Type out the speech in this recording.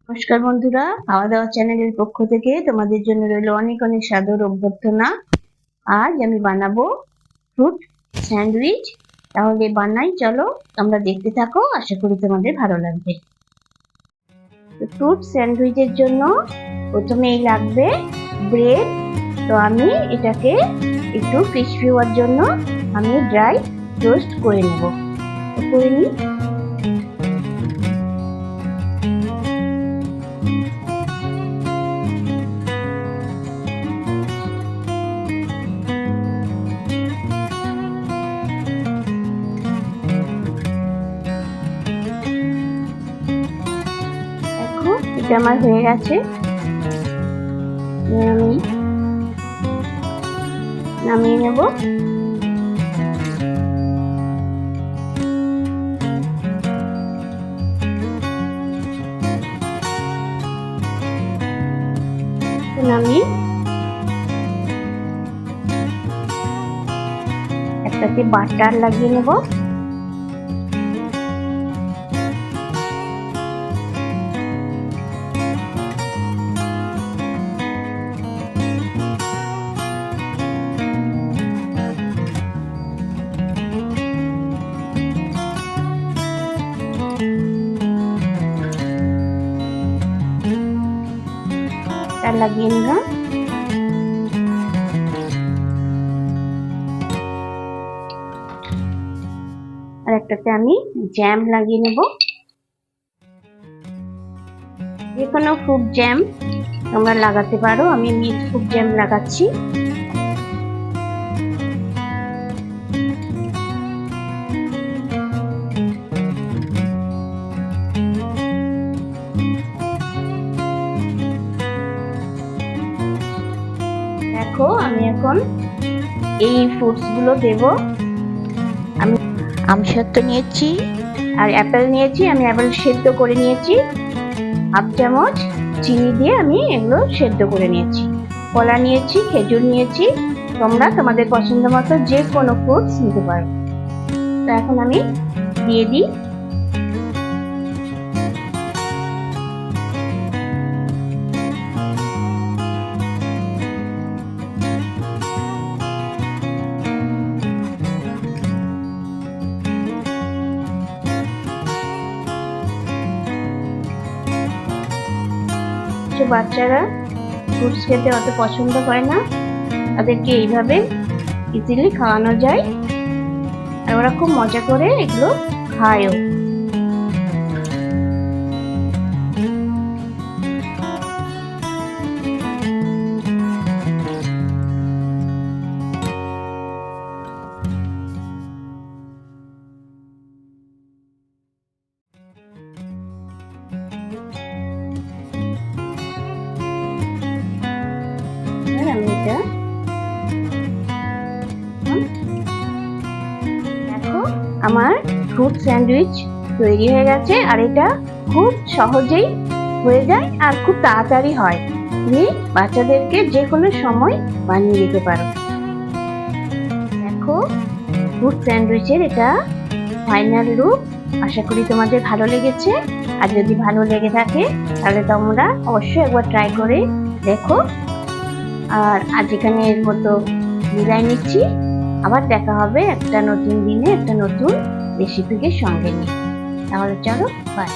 নমস্কার বন্ধুরা, খাওয়া দাওয়া চ্যানেলের পক্ষ থেকে তোমাদের জন্য রইল অনেক অনেক সাদর অভ্যর্থনা। আজ আমি বানাবো ফ্রুট স্যান্ডউইচ। তাহলে বানাই, চলো তোমরা দেখতে থাকো, আশা করি তোমাদের ভালো লাগবে। ফ্রুট স্যান্ডউইচের জন্য প্রথমেই লাগবে ব্রেড। তো আমি এটাকে একটু ক্রিসপি হওয়ার জন্য আমি ড্রাই রোস্ট করে নেব। করে নিই। এটা আমার হয়ে গেছে। আমি নামিয়ে নেব। আমি একটাতে বাটার লাগিয়ে নেব। লাগিয়ে নিলাম। আর একটাতে আমি জ্যাম লাগিয়ে নেব। যে কোনো ফ্রুট জ্যাম তোমরা লাগাতে পারো, আমি মিক্স ফ্রুট জ্যাম লাগাচ্ছি। দেখো, আমি এখন এই ফ্রুটস গুলো দেব। আমি আমসত্ত্ব নিয়েছি আর অ্যাপেল নিয়েছি। আমি অ্যাপেল সেদ্ধ করে নিয়েছি। হাফ চামচ চিনি দিয়ে আমি এগুলো সেদ্ধ করে নিয়েছি। কলা নিয়েছি, খেজুর নিয়েছি। তোমরা তোমাদের পছন্দ মতো যে কোনো ফ্রুটস নিতে পারো। তো এখন আমি দিয়ে দিই। বাচ্চারা ফ্রুটস খেতে অত পছন্দ করে না, তাদেরকে এইভাবে ইজিলি খাওয়ানো যায় আর ওরা খুব মজা করে এগুলো খায়ও। দেখো, আমার ফ্রুট স্যান্ডউইচ তৈরি হয়ে গেছে। আর এটা খুব সহজেই হয়ে যায় আর খুব তাড়াতাড়ি হয়। তুমি বাচ্চাদেরকে যে কোনো সময় বানিয়ে দিতে পারো। দেখো, ফ্রুট স্যান্ডউইচের এটা ফাইনাল লুক। আশা করি তোমাদের ভালো লেগেছে। আর যদি ভালো লেগে থাকে তাহলে তোমরা অবশ্যই একবার ট্রাই করে দেখো। আর আজ এখানে এর মতো বিদায় নিচ্ছি। আবার দেখা হবে একটা নতুন দিনে একটা নতুন রেসিপিকে সঙ্গে নিয়ে। তাহলে চলো, বাই।